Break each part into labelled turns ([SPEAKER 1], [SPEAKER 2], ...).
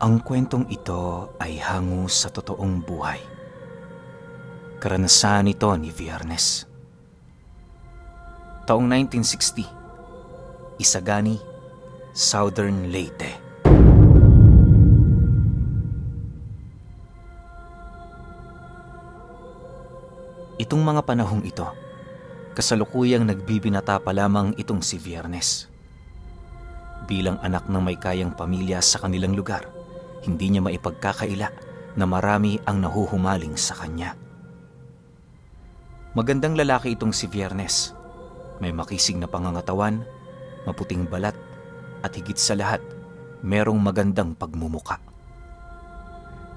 [SPEAKER 1] Ang kwentong ito ay hango sa totoong buhay. Karanasan ito ni Viernes. Taong 1960, Isagani, Southern Leyte. Itong mga panahong ito, kasalukuyang nagbibinata pa lamang itong si Viernes. Bilang anak ng may kayang pamilya sa kanilang lugar, hindi niya maipagkakaila na marami ang nahuhumaling sa kanya. Magandang lalaki itong si Viernes. May makisig na pangangatawan, maputing balat, at higit sa lahat, merong magandang pagmumuka.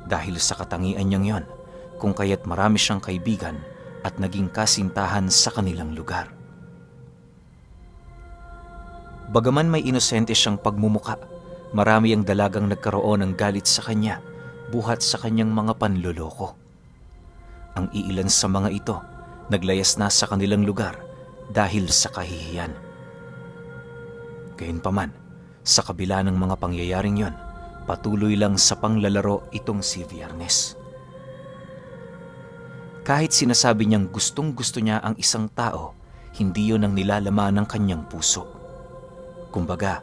[SPEAKER 1] Dahil sa katangian niyang yon, kung kaya't marami siyang kaibigan at naging kasintahan sa kanilang lugar. Bagaman may inosente siyang pagmumuka, marami ang dalagang nagkaroon ng galit sa kanya buhat sa kanyang mga panloloko. Ang iilan sa mga ito naglayas na sa kanilang lugar dahil sa kahihiyan. Gayunpaman, sa kabila ng mga pangyayaring yon, patuloy lang sa panglalaro itong si Viernes. Kahit sinasabi niyang gustong-gusto niya ang isang tao, hindi yon ang nilalaman ng kanyang puso. Kumbaga,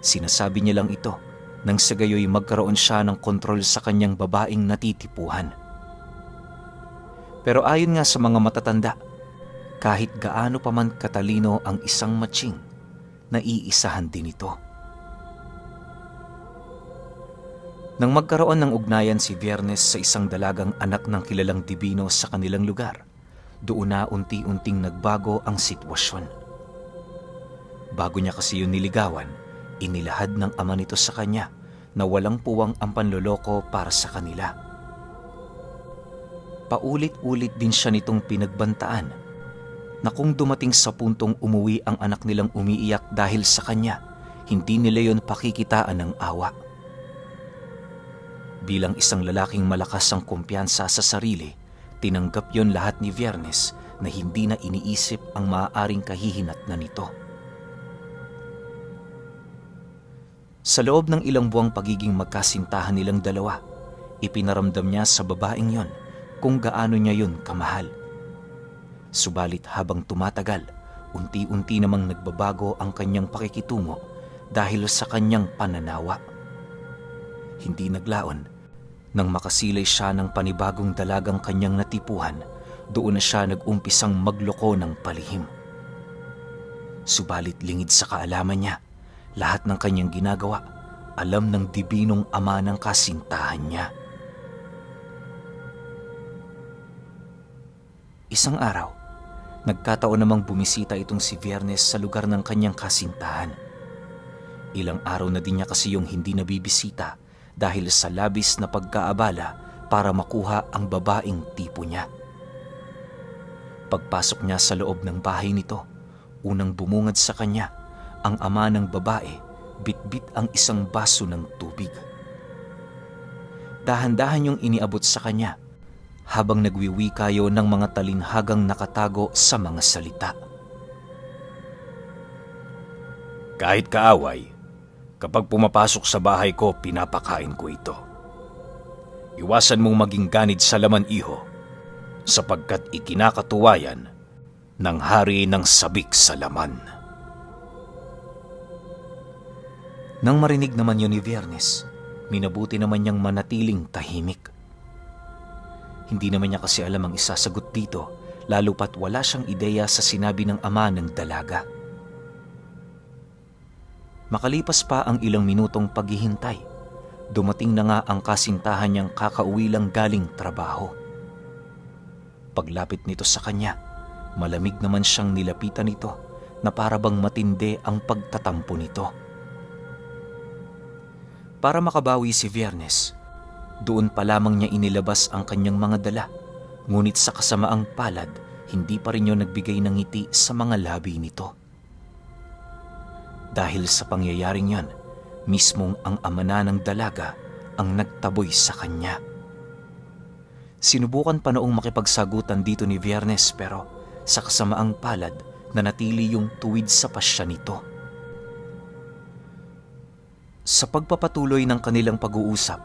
[SPEAKER 1] sinasabi niya lang ito nang sa gayoy magkaroon siya ng kontrol sa kanyang babaeng natitipuhan. Pero ayon nga sa mga matatanda, kahit gaano pa man katalino ang isang matching, naiisahan din ito. Nang magkaroon ng ugnayan si Viernes sa isang dalagang anak ng kilalang dibino sa kanilang lugar, doon na unti-unting nagbago ang sitwasyon. Bago niya kasi yun niligawan, inilahad ng ama nito sa kanya na walang puwang ang panloloko para sa kanila. Paulit-ulit din siya nitong pinagbantaan na kung dumating sa puntong umuwi ang anak nilang umiiyak dahil sa kanya, hindi nila yon pakikitaan ng awa. Bilang isang lalaking malakas ang kumpiyansa sa sarili, tinanggap yon lahat ni Viernes na hindi na iniisip ang maaaring kahihinatnan nito. Sa loob ng ilang buwang pagiging magkasintahan nilang dalawa, ipinaramdam niya sa babaeng yon kung gaano niya yon kamahal. Subalit habang tumatagal, unti-unti namang nagbabago ang kanyang pakikitungo dahil sa kanyang pananawa. Hindi naglaon, nang makasilay siya ng panibagong dalagang kanyang natipuhan, doon na siya nag-umpisang magloko ng palihim. Subalit lingid sa kaalaman niya, lahat ng kanyang ginagawa, alam ng dibinong ama ng kasintahan niya. Isang araw, nagkataon namang bumisita itong si Viernes sa lugar ng kanyang kasintahan. Ilang araw na din niya kasi yung hindi nabibisita dahil sa labis na pagkaabala para makuha ang babaeng tipo niya. Pagpasok niya sa loob ng bahay nito, unang bumungad sa kanya, ang ama ng babae, bitbit ang isang baso ng tubig. Dahan-dahan yung iniabot sa kanya habang nagwiwikayo ng mga talinhagang nakatago sa mga salita.
[SPEAKER 2] Kahit kaaway, kapag pumapasok sa bahay ko, pinapakain ko ito. Iwasan mong maging ganid sa laman, iho, sapagkat ikinakatuwayan ng hari ng sabik sa laman.
[SPEAKER 1] Nang marinig naman yun ni Viernes, minabuti naman niyang manatiling tahimik. Hindi naman niya kasi alam ang isasagot dito, lalo pat wala siyang ideya sa sinabi ng ama ng dalaga. Makalipas pa ang ilang minutong paghihintay, dumating na nga ang kasintahan niyang kakauwi lang galing trabaho. Paglapit nito sa kanya, malamig naman siyang nilapitan nito na para bang matindi ang pagtatampo nito. Para makabawi si Viernes, doon pa lamang niya inilabas ang kanyang mga dala, ngunit sa kasamaang palad, hindi pa rin yun nagbigay ng ngiti sa mga labi nito. Dahil sa pangyayaring yon, mismong ang ama na ng dalaga ang nagtaboy sa kanya. Sinubukan pa noong makipagsagutan dito ni Viernes pero sa kasamaang palad nanatili yung tuwid sa pasya nito. Sa pagpapatuloy ng kanilang pag-uusap,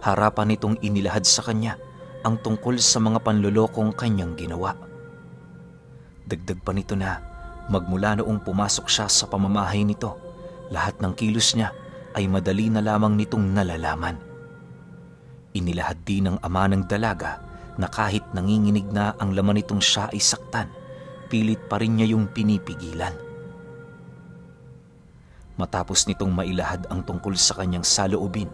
[SPEAKER 1] harapan nitong inilahad sa kanya ang tungkol sa mga panlolokong kanyang ginawa. Dagdag pa nito na magmula noong pumasok siya sa pamamahay nito, lahat ng kilos niya ay madali na lamang nitong nalalaman. Inilahad din ng ama ng dalaga na kahit nanginginig na ang laman nitong siya ay saktan, pilit pa rin niya yung pinipigilan. Matapos nitong mailahad ang tungkol sa kanyang saloobin,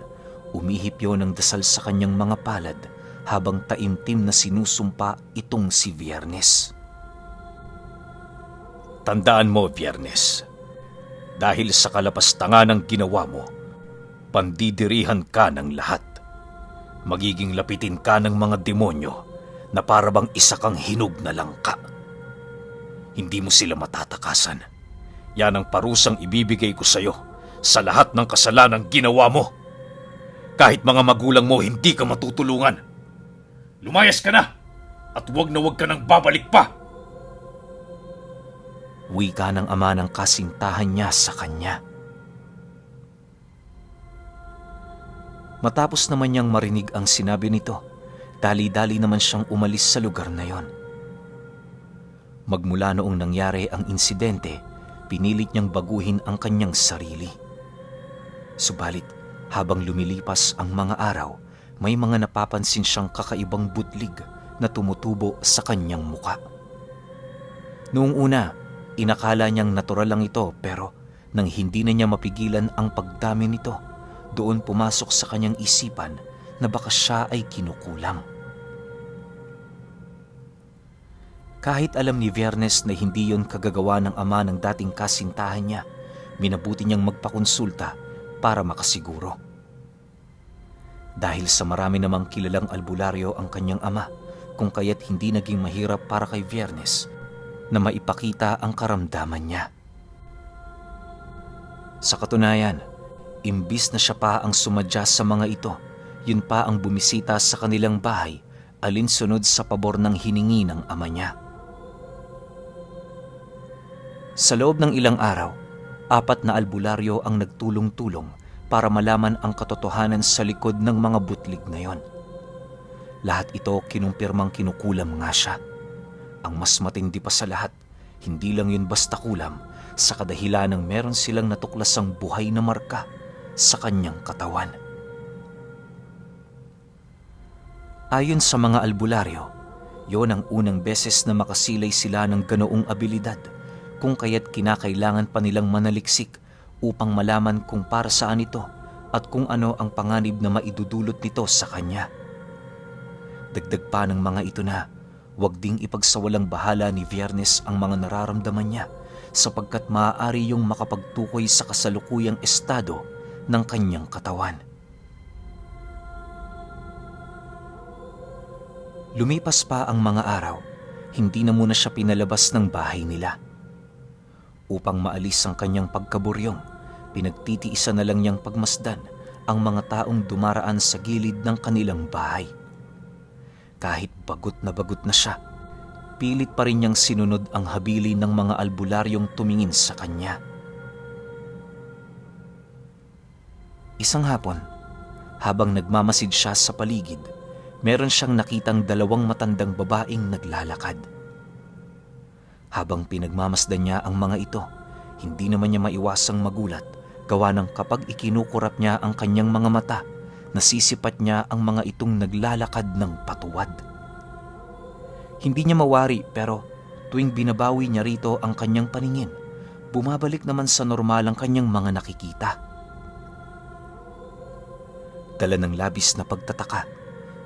[SPEAKER 1] umihip yon ng dasal sa kanyang mga palad habang taimtim na sinusumpa itong si Viernes.
[SPEAKER 2] Tandaan mo, Viernes, dahil sa kalapastangan ng ginawa mo, pandidirihan ka ng lahat. Magiging lapitin ka ng mga demonyo na para bang isa kang hinog na langka. Hindi mo sila matatakasan. Yan ang parusang ibibigay ko sa iyo sa lahat ng kasalanang ginawa mo. Kahit mga magulang mo, hindi ka matutulungan. Lumayas ka na at huwag na huwag ka nang babalik pa.
[SPEAKER 1] Wika ng ama ng kasintahan niya sa kanya. Matapos naman niyang marinig ang sinabi nito, dali-dali naman siyang umalis sa lugar na yon. Magmula noong nangyari ang insidente, pinilit niyang baguhin ang kanyang sarili. Subalit, habang lumilipas ang mga araw, may mga napapansin siyang kakaibang butlig na tumutubo sa kanyang muka. Noong una, inakala niyang natural lang ito, pero nang hindi na niya mapigilan ang pagdami nito, doon pumasok sa kanyang isipan na baka siya ay kinukulam. Kahit alam ni Viernes na hindi yon kagagawa ng ama ng dating kasintahan niya, minabuti niyang magpakonsulta para makasiguro. Dahil sa marami namang kilalang albularyo ang kanyang ama, kung kaya't hindi naging mahirap para kay Viernes na maipakita ang karamdaman niya. Sa katunayan, imbis na siya pa ang sumadya sa mga ito, yun pa ang bumisita sa kanilang bahay alinsunod sa pabor ng hiningi ng ama niya. Sa loob ng ilang araw, 4 na albularyo ang nagtulong-tulong para malaman ang katotohanan sa likod ng mga butlig na yon. Lahat ito kinumpirmang kinukulam nga siya. Ang mas matindi pa sa lahat, hindi lang yun basta kulam, sa kadahilan ng meron silang natuklasang buhay na marka sa kanyang katawan. Ayon sa mga albularyo, yon ang unang beses na makasilay sila ng ganoong abilidad, kung kaya't kinakailangan pa nilang manaliksik upang malaman kung para saan ito at kung ano ang panganib na maidudulot nito sa kanya. Dagdag pa ng mga ito na wag ding ipagsawalang bahala ni Viernes ang mga nararamdaman niya, sapagkat maaari yung makapagtukoy sa kasalukuyang estado ng kanyang katawan. Lumipas pa ang mga araw, hindi na muna siya pinalabas ng bahay nila. Upang maalis ang kanyang pagkaburyong, pinagtitiisa na lang niyang pagmasdan ang mga taong dumaraan sa gilid ng kanilang bahay. Kahit bagot na siya, pilit pa rin niyang sinunod ang habili ng mga albularyong tumingin sa kanya. Isang hapon, habang nagmamasid siya sa paligid, meron siyang nakitang 2 matandang babaeng naglalakad. Habang pinagmamasdan niya ang mga ito, hindi naman niya maiwasang magulat, gawa ng kapag ikinukurap niya ang kanyang mga mata, nasisipat niya ang mga itong naglalakad ng patuwad. Hindi niya mawari, pero tuwing binabawi niya rito ang kanyang paningin, bumabalik naman sa normal ang kanyang mga nakikita. Dala ng labis na pagtataka,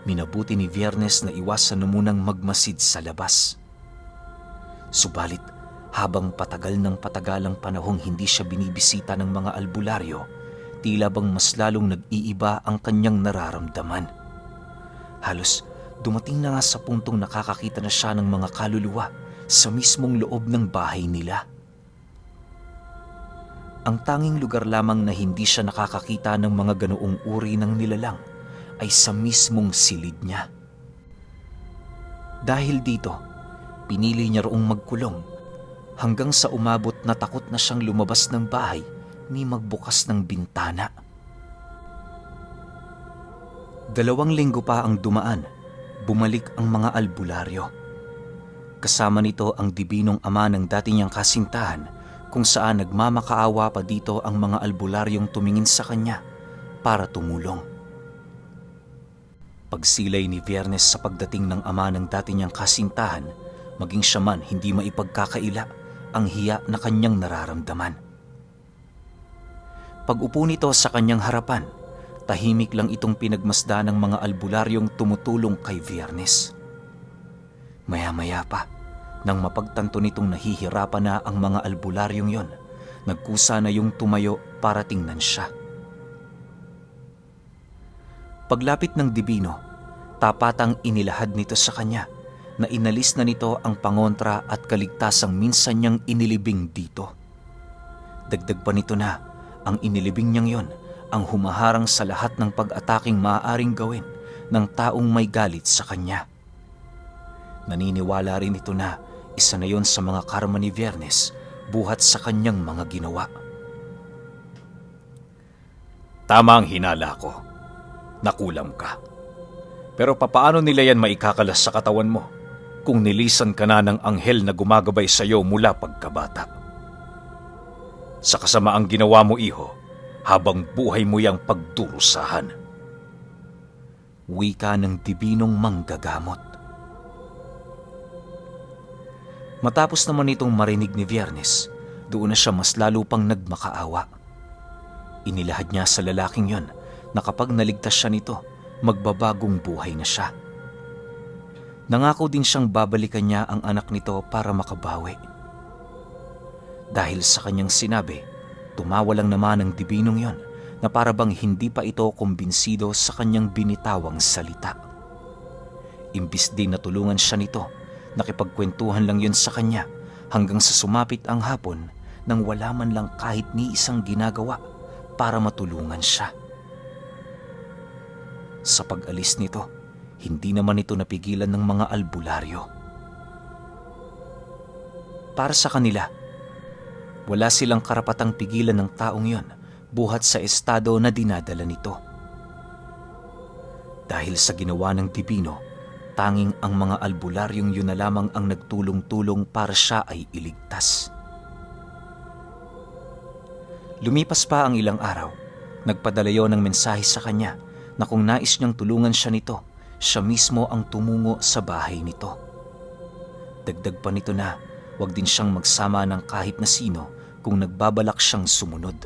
[SPEAKER 1] minabuti ni Viernes na iwasan na munang magmasid sa labas. Subalit, habang patagal ng patagalang panahong hindi siya binibisita ng mga albularyo, tila bang mas lalong nag-iiba ang kanyang nararamdaman. Halos dumating na nga sa puntong nakakakita na siya ng mga kaluluwa sa mismong loob ng bahay nila. Ang tanging lugar lamang na hindi siya nakakakita ng mga ganoong uri ng nilalang ay sa mismong silid niya. Dahil dito, pinili niya roong magkulong hanggang sa umabot na takot na siyang lumabas ng bahay ni magbukas ng bintana. 2 linggo pa ang dumaan, bumalik ang mga albularyo. Kasama nito ang dibinong ama ng dati niyang kasintahan, kung saan nagmamakaawa pa dito ang mga albularyong tumingin sa kanya para tumulong. Pagsilay ni Viernes sa pagdating ng ama ng dati niyang kasintahan, maging siya man hindi maipagkakaila ang hiya na kanyang nararamdaman. Pag-upo nito sa kanyang harapan, tahimik lang itong pinagmasdan ng mga albularyong tumutulong kay Viernes. Maya-maya pa, nang mapagtanto nitong nahihirapan na ang mga albularyong yon, nagkusa na yung tumayo para tingnan siya. Paglapit ng dibino, tapatang inilahad nito sa kanya na inalis na nito ang pangontra at kaligtasang minsan niyang inilibing dito. Dagdag pa nito na ang inilibing niyang yon ang humaharang sa lahat ng pag-ataking maaaring gawin ng taong may galit sa kanya. Naniniwala rin ito na isa na yon sa mga karma ni Viernes buhat sa kanyang mga ginawa.
[SPEAKER 2] Tama ang hinala ko. Nakulam ka. Pero papaano nila yan maikakalas sa katawan mo kung nilisan ka na ng anghel na gumagabay sa iyo mula pagkabata? Sa kasamaang ginawa mo, iho, habang buhay mo yang pagdurusahan.
[SPEAKER 1] Wika ng dibinong manggagamot. Matapos naman itong marinig ni Viernes, doon na siya mas lalo pang nagmakaawa. Inilahad niya sa lalaking yon na kapag naligtas siya nito, magbabagong buhay na siya. Nangako din siyang babalikan niya ang anak nito para makabawi. Dahil sa kanyang sinabi, tumawa lang naman ang dibinong yon na para bang hindi pa ito kumbinsido sa kanyang binitawang salita. Imbis din na tulungan siya nito, nakipagkwentuhan lang yun sa kanya hanggang sa sumapit ang hapon nang wala man lang kahit ni isang ginagawa para matulungan siya. Sa pag-alis nito, hindi naman ito napigilan ng mga albularyo. Para sa kanila, wala silang karapatang pigilan ng taong yon buhat sa estado na dinadala nito. Dahil sa ginawa ng dibino, tanging ang mga albularyong yun na lamang ang nagtulong-tulong para siya ay iligtas. Lumipas pa ang ilang araw, nagpadala yon ng mensahe sa kanya na kung nais niyang tulungan siya nito, siya mismo ang tumungo sa bahay nito. Dagdag pa nito na wag din siyang magsama ng kahit na sino kung nagbabalak siyang sumunod.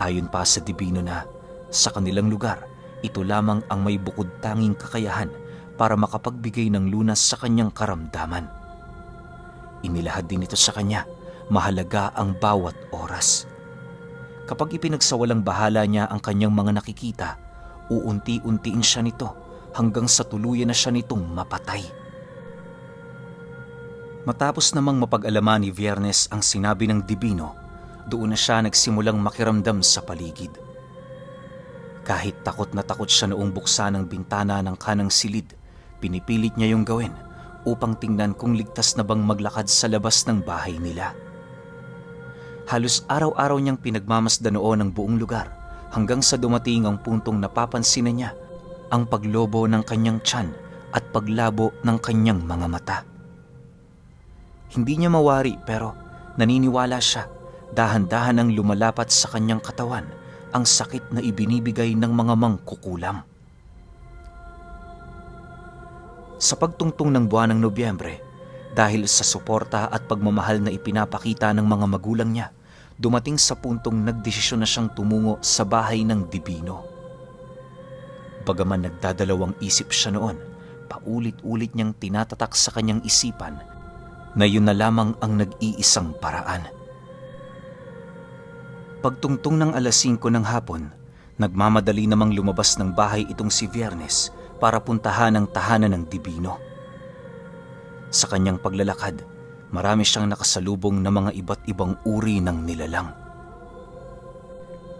[SPEAKER 1] Ayon pa sa dibino na sa kanilang lugar, ito lamang ang may bukod tanging kakayahan para makapagbigay ng lunas sa kanyang karamdaman. Inilahad din ito sa kanya, mahalaga ang bawat oras. Kapag ipinagsawalang bahala niya ang kanyang mga nakikita, uunti-untiin siya nito hanggang sa tuluyan na siya nitong mapatay. Matapos namang mapag-alaman ni Viernes ang sinabi ng dibino, doon na siya nagsimulang makiramdam sa paligid. Kahit takot na takot siya noong buksan ang bintana ng kanang silid, pinipilit niya yung gawin upang tingnan kung ligtas na bang maglakad sa labas ng bahay nila. Halos araw-araw niyang pinagmamasdan noon ang buong lugar hanggang sa dumating ang puntong napapansin na niya ang paglobo ng kanyang tiyan at paglabo ng kanyang mga mata. Hindi niya mawari pero naniniwala siya, dahan-dahan ang lumalapat sa kanyang katawan ang sakit na ibinibigay ng mga mangkukulam. Sa pagtungtong ng buwan ng Nobyembre, dahil sa suporta at pagmamahal na ipinapakita ng mga magulang niya, dumating sa puntong nagdesisyon na siyang tumungo sa bahay ng dibino. Bagaman nagdadalawang isip siya noon, paulit-ulit niyang tinatatak sa kanyang isipan na yun na lamang ang nag-iisang paraan. Pagtungtong ng 5:00 ng hapon, nagmamadali namang lumabas ng bahay itong si Viernes para puntahan ang tahanan ng dibino. Sa kanyang paglalakad, marami siyang nakasalubong na mga iba't ibang uri ng nilalang.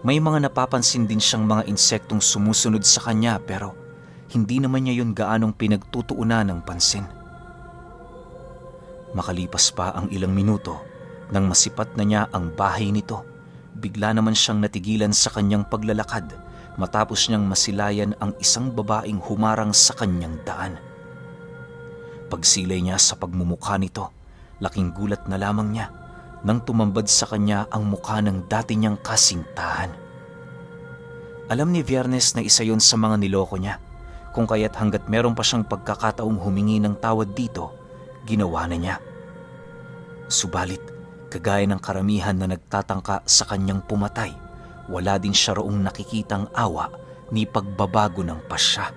[SPEAKER 1] May mga napapansin din siyang mga insektong sumusunod sa kanya pero hindi naman niya yun gaanong pinagtutuunan ng pansin. Makalipas pa ang ilang minuto, nang masipat na niya ang bahay nito, bigla naman siyang natigilan sa kanyang paglalakad matapos niyang masilayan ang isang babaeng humarang sa kanyang daan. Pagsilay niya sa pagmumukha nito, laking gulat na lamang niya nang tumambad sa kanya ang mukha ng dati niyang kasintahan. Alam ni Viernes na isa yon sa mga niloko niya, kung kaya't hanggat meron pa siyang pagkakataong humingi ng tawad dito, ginawa na niya. Subalit, kagaya ng karamihan na nagtatangka sa kanyang pumatay, wala din siya roong nakikitang awa ni pagbabago ng pasya.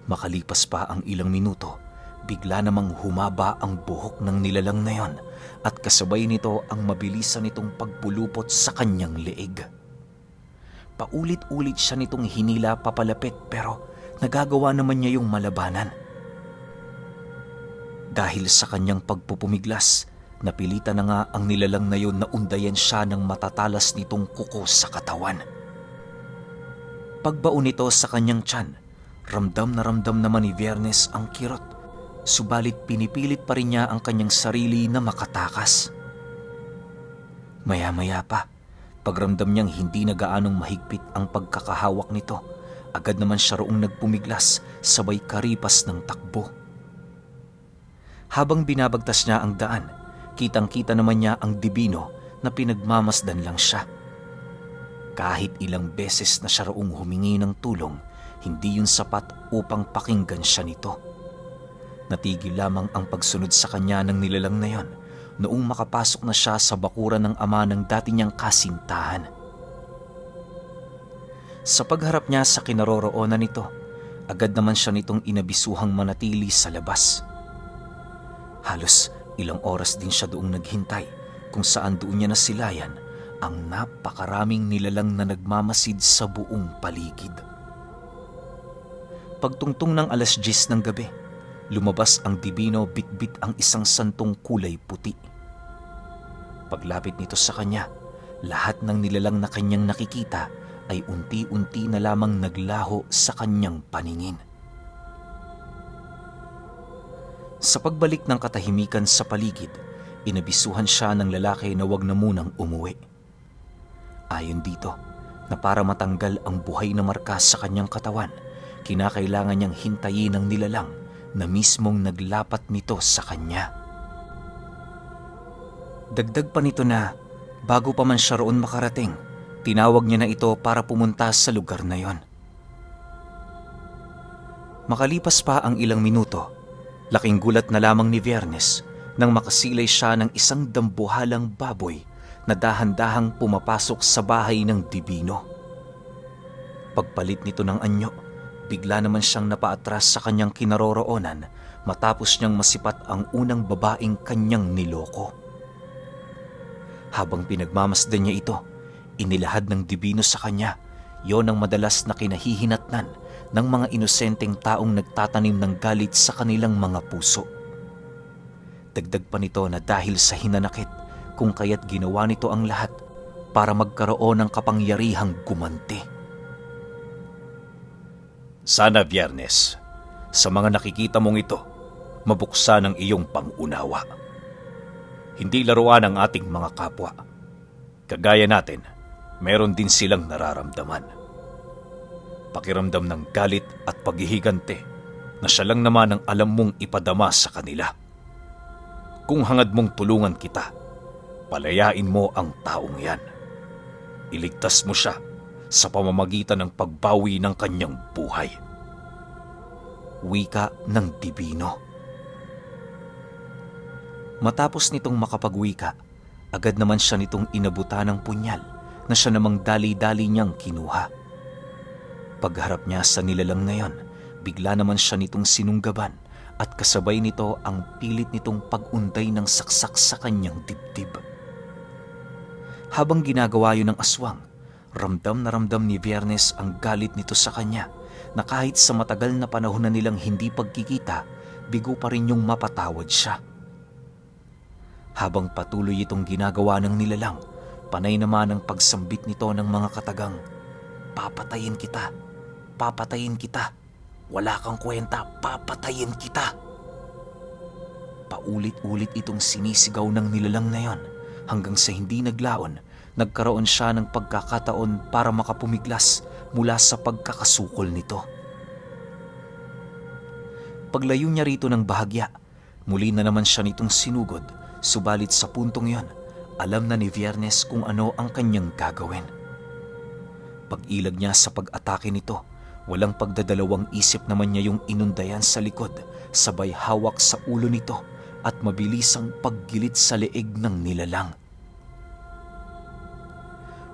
[SPEAKER 1] Makalipas pa ang ilang minuto, bigla namang humaba ang buhok ng nilalang na yon at kasabay nito ang mabilisan nitong pagpulupot sa kanyang leeg. Paulit-ulit siya nitong hinila papalapit pero nagagawa naman niya yung malabanan. Dahil sa kanyang pagpupumiglas, napilitan na nga ang nilalang na yun na undayan siya ng matatalas nitong kuko sa katawan. Pagbaon nito sa kanyang tiyan, ramdam naman ni Viernes ang kirot, subalit pinipilit pa rin niya ang kanyang sarili na makatakas. Maya-maya pa, pagramdam niyang hindi na gaanong mahigpit ang pagkakahawak nito, agad naman siya roong nagpumiglas sabay karipas ng takbo. Habang binabagtas niya ang daan, kitang-kita naman niya ang dibino na pinagmamasdan lang siya. Kahit ilang beses na siya roong humingi ng tulong, hindi yun sapat upang pakinggan siya nito. Natigil lamang ang pagsunod sa kanya ng nilalang na yon noong makapasok na siya sa bakuran ng ama ng dati niyang kasintahan. Sa pagharap niya sa kinaroroonan nito, agad naman siya nitong inabisuhang manatili sa labas. Halos ilang oras din siya doong naghintay kung saan doon niya nasilayan ang napakaraming nilalang na nagmamasid sa buong paligid. Pagtungtong ng 10:00 ng gabi, lumabas ang dibino bitbit ang isang santong kulay puti. Paglapit nito sa kanya, lahat ng nilalang na kanyang nakikita ay unti-unti na lamang naglaho sa kanyang paningin. Sa pagbalik ng katahimikan sa paligid, inabisuhan siya ng lalaki na wag na munang umuwi. Ayon dito, na para matanggal ang buhay na marka sa kanyang katawan, kinakailangan niyang hintayin ng nilalang na mismong naglapat nito sa kanya. Dagdag pa nito na bago pa man siya roon makarating, tinawag niya na ito para pumunta sa lugar na yon. Makalipas pa ang ilang minuto, laking gulat na lamang ni Viernes nang makasilay siya ng isang dambuhalang baboy na dahan-dahang pumapasok sa bahay ng dibino. Pagpalit nito ng anyo, bigla naman siyang napaatras sa kanyang kinaroroonan matapos niyang masipat ang unang babaeng kanyang niloko. Habang pinagmamasdan niya ito, inilahad ng dibino sa kanya yon ang madalas na kinahihinatnan ng mga inosenteng taong nagtatanim ng galit sa kanilang mga puso. Dagdag pa nito na dahil sa hinanakit, kung kaya't ginawa nito ang lahat para magkaroon ng kapangyarihang gumanti.
[SPEAKER 2] Sana, Viernes, sa mga nakikita mong ito, mabuksan ang iyong pangunawa. Hindi laruan ang ating mga kapwa. Kagaya natin, meron din silang nararamdaman. Pakiramdam ng galit at paghihigante na siya lang naman ang alam mong ipadama sa kanila. Kung hangad mong tulungan kita, palayain mo ang taong yan. Iligtas mo siya sa pamamagitan ng pagbawi ng kanyang buhay.
[SPEAKER 1] Wika ng dibino. Matapos nitong makapagwika, agad naman siya nitong inabutan ng punyal na siya namang dali-dali niyang kinuha. Pagharap niya sa nilalang na yon, bigla naman siya nitong sinunggaban at kasabay nito ang pilit nitong pag-unday ng saksak sa kanyang dibdib. Habang ginagawa yun ng aswang, ramdam na ramdam ni Viernes ang galit nito sa kanya na kahit sa matagal na panahon na nilang hindi pagkikita, bigo pa rin yung mapatawad siya. Habang patuloy itong ginagawa ng nilalang, panay naman ang pagsambit nito ng mga katagang, "Papatayin kita! Papatayin kita! Wala kang kwenta! Papatayin kita!" Paulit-ulit itong sinisigaw ng nilalang na yon hanggang sa hindi naglaon nagkaroon siya ng pagkakataon para makapumiglas mula sa pagkakasukol nito. Paglayo niya rito ng bahagya, muli na naman siya nitong sinugod, subalit sa puntong yon, alam na ni Viernes kung ano ang kanyang gagawin. Pag-ilag niya sa pag-atake nito, walang pagdadalawang isip naman niya yung inundayan sa likod, sabay hawak sa ulo nito at mabilisang paggilit sa leeg ng nilalang.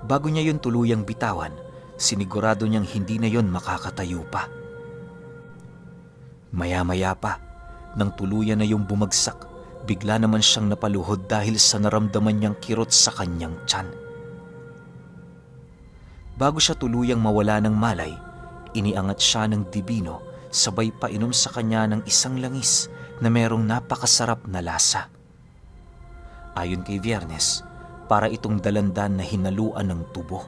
[SPEAKER 1] Bago niya yun tuluyang bitawan, sinigurado niyang hindi na yon makakatayo pa. Maya-maya pa, nang tuluyan na yung bumagsak, bigla naman siyang napaluhod dahil sa naramdaman niyang kirot sa kanyang tiyan. Bago siya tuluyang mawala ng malay, iniangat siya ng dibino, sabay painom sa kanya ng isang langis na merong napakasarap na lasa. Ayon kay Viernes, para itong dalandan na hinaluan ng tubo.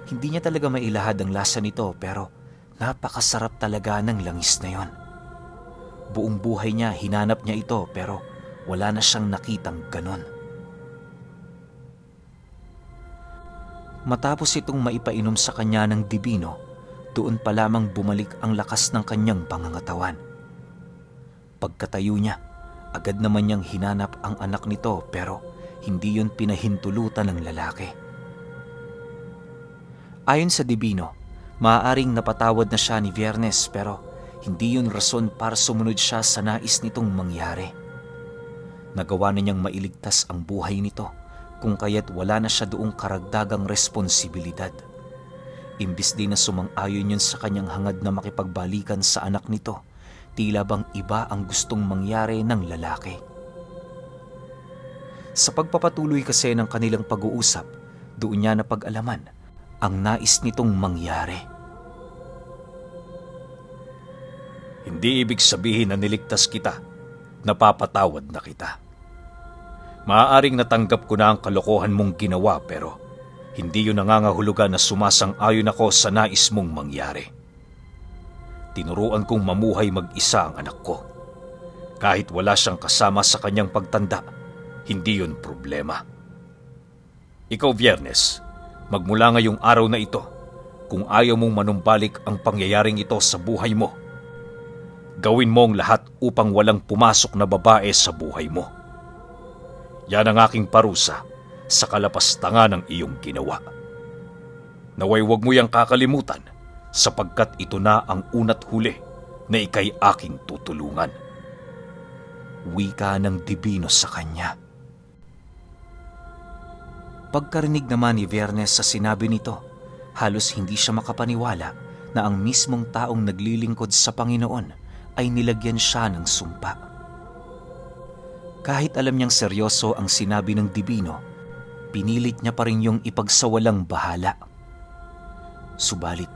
[SPEAKER 1] Hindi niya talaga mailahad ang lasa nito pero napakasarap talaga ng langis na yon. Buong buhay niya hinanap niya ito pero wala na siyang nakitang ganon. Matapos itong maipainom sa kanya ng dibino, doon pa lamang bumalik ang lakas ng kanyang pangangatawan. Pagkatayo niya, agad naman niyang hinanap ang anak nito pero hindi yun pinahintulutan ng lalaki. Ayon sa dibino, maaaring napatawad na siya ni Viernes pero hindi yun rason para sumunod siya sa nais nitong mangyari. Nagawa na niyang mailigtas ang buhay nito kung kaya't wala na siya doong karagdagang responsibilidad. Imbis din na sumang-ayon yun sa kanyang hangad na makipagbalikan sa anak nito, tila bang iba ang gustong mangyari ng lalaki. Sa pagpapatuloy kasi ng kanilang pag-uusap, doon niya napag-alaman ang nais nitong mangyari.
[SPEAKER 2] Hindi ibig sabihin na niligtas kita, napapatawad na kita. Maaaring natanggap ko na ang kalokohan mong ginawa pero hindi yun nangangahulugan na sumasang-ayon ako sa nais mong mangyari. Tinuruan kong mamuhay mag-isa ang anak ko. Kahit wala siyang kasama sa kanyang pagtanda, hindi yun problema. Ikaw, Viernes, magmula ngayong araw na ito, kung ayaw mong manumbalik ang pangyayaring ito sa buhay mo, gawin mo ang lahat upang walang pumasok na babae sa buhay mo. Yan ang aking parusa sa kalapastangan ng iyong ginawa. Naway huwag mo yang kakalimutan sapagkat ito na ang una't huli na ikay aking tutulungan.
[SPEAKER 1] Wika ng dibino sa kanya. Pagkarinig naman ni Viernes sa sinabi nito, halos hindi siya makapaniwala na ang mismong taong naglilingkod sa Panginoon ay nilagyan siya ng sumpa. Kahit alam niyang seryoso ang sinabi ng dibino, pinilit niya pa rin yung ipagsawalang bahala. Subalit,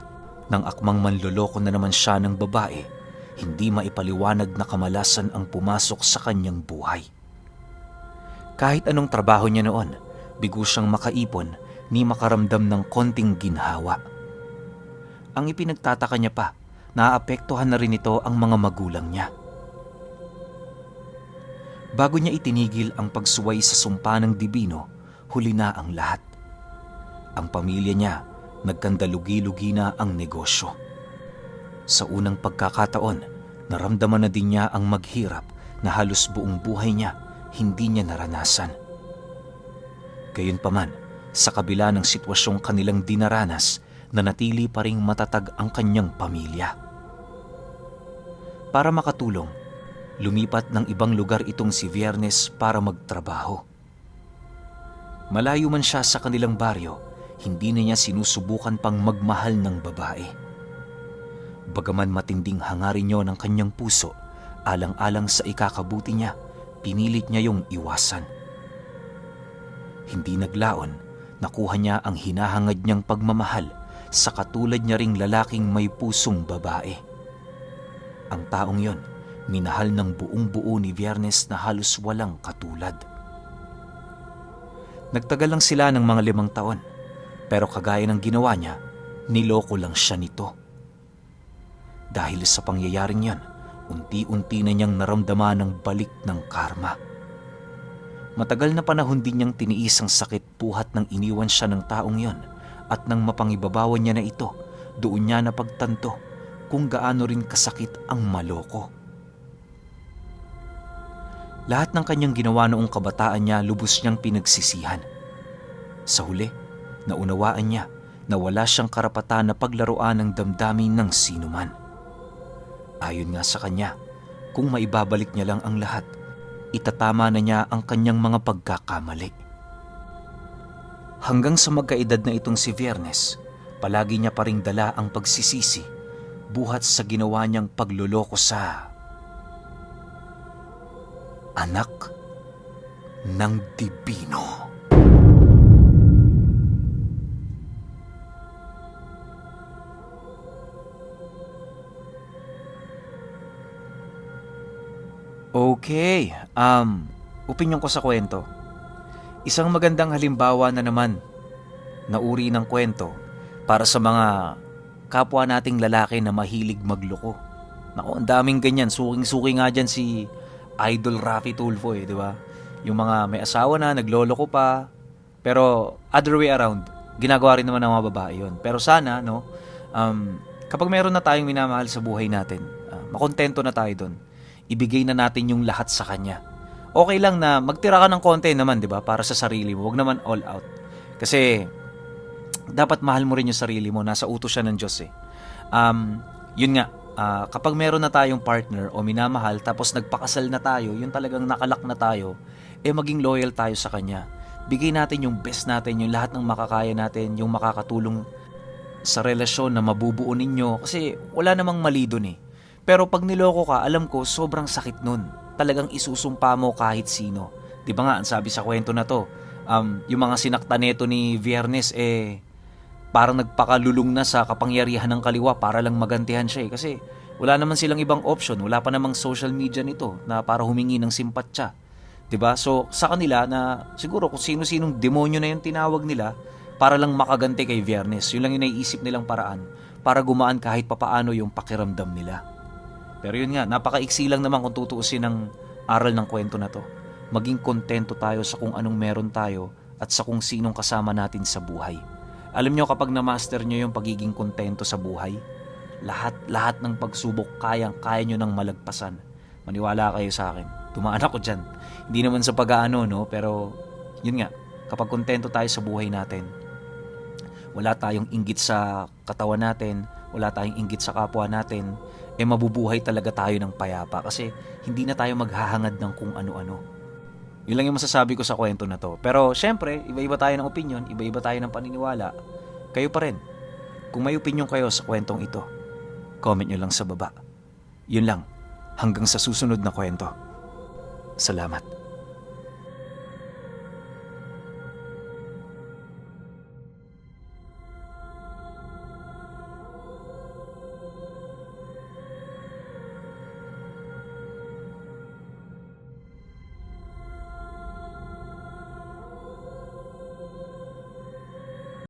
[SPEAKER 1] nang akmang manloloko na naman siya ng babae, hindi maipaliwanag na kamalasan ang pumasok sa kanyang buhay. Kahit anong trabaho niya noon, bigo siyang makaipon ni makaramdam ng konting ginhawa. Ang ipinagtataka niya pa, naapektuhan na rin ito ang mga magulang niya. Bago niya itinigil ang pagsuway sa sumpa ng dibino, huli na ang lahat. Ang pamilya niya, nagkandalugi-lugi na ang negosyo. Sa unang pagkakataon, naramdaman na din niya ang maghirap na halos buong buhay niya hindi niya naranasan. Gayunpaman, sa kabila ng sitwasyong kanilang dinaranas, nanatili pa ring matatag ang kanyang pamilya. Para makatulong, lumipat ng ibang lugar itong si Viernes para magtrabaho. Malayo man siya sa kanilang baryo, hindi na niya sinusubukan pang magmahal ng babae. Bagaman matinding hangarin niyo ng kanyang puso, alang-alang sa ikakabuti niya, pinilit niya yung iwasan. Hindi naglaon, nakuha niya ang hinahangad niyang pagmamahal sa katulad niya ring lalaking may pusong babae. Ang taong yon, minahal ng buong-buo ni Viernes na halos walang katulad. Nagtagal lang sila ng mga 5 taon, pero kagaya ng ginawa niya, niloko lang siya nito. Dahil sa pangyayaring yan, unti-unti na niyang naramdaman ang balik ng karma. Matagal na panahon din niyang tiniis ang sakit buhat nang iniwan siya ng taong yon at nang mapangibabawan niya na ito, doon niya napagtanto kung gaano rin kasakit ang maloko. Lahat ng kanyang ginawa noong kabataan niya lubos niyang pinagsisihan. Sa huli, naunawaan niya na wala siyang karapatan na paglaruan ng damdamin ng sinuman. Ayon nga sa kanya, kung maibabalik niya lang ang lahat, itatama na niya ang kanyang mga pagkakamali. Hanggang sa magkaedad na itong si Viernes, palagi niya pa ring dala ang pagsisisi buhat sa ginawa niyang pagluloko sa anak ng Dibino. Okay, opinyon ko sa kwento. Isang magandang halimbawa na naman na uri ng kwento para sa mga kapwa nating lalaki na mahilig magloko. Naku, ang daming ganyan. Suking-suki nga dyan si Idol Raffy Tulfo di ba? Yung mga may asawa na, nagloloko pa. Pero other way around, ginagawa rin naman ng mga babae yun. Pero sana, no, kapag meron na tayong minamahal sa buhay natin, makontento na tayo doon. Ibigay na natin yung lahat sa kanya. Okay lang na magtira ka ng konti naman, di ba? Para sa sarili mo. Huwag naman all out. Kasi dapat mahal mo rin yung sarili mo. Nasa utos siya ng Diyos eh. Yun nga, kapag meron na tayong partner o minamahal tapos nagpakasal na tayo, yun talagang nakalak na tayo, maging loyal tayo sa kanya. Bigay natin yung best natin, yung lahat ng makakaya natin, yung makakatulong sa relasyon na mabubuo ninyo. Kasi wala namang mali dun eh. Pero pag niloko ka, alam ko, sobrang sakit nun. Talagang isusumpa mo kahit sino. Di ba nga, ang sabi sa kwento na to, yung mga sinakta neto ni Viernes, parang nagpakalulong na sa kapangyarihan ng kaliwa para lang magantihan siya Kasi wala naman silang ibang option. Wala pa namang social media nito na para humingi ng simpatya. Di ba? So, sa kanila na siguro kung sino-sinong demonyo na yung tinawag nila para lang makaganti kay Viernes. Yun lang yung naiisip nilang paraan para gumaan kahit papaano yung pakiramdam nila. Pero yun nga, napakaiksi lang naman kung tutuusin ng aral ng kwento na to. Maging kontento tayo sa kung anong meron tayo at sa kung sinong kasama natin sa buhay. Alam nyo, kapag na-master nyo yung pagiging kontento sa buhay, lahat ng pagsubok kaya nyo nang malagpasan. Maniwala kayo sa akin. Dumaan ako dyan. Hindi naman sa pag-aano, no? Pero yun nga, kapag kontento tayo sa buhay natin, wala tayong inggit sa katawan natin, wala tayong inggit sa kapwa natin, mabubuhay talaga tayo ng payapa kasi hindi na tayo maghahangad ng kung ano-ano. Yun lang yung masasabi ko sa kwento na to. Pero syempre, iba-iba tayo ng opinion, iba-iba tayo ng paniniwala. Kayo pa rin. Kung may opinion kayo sa kwentong ito, comment nyo lang sa baba. Yun lang. Hanggang sa susunod na kwento. Salamat.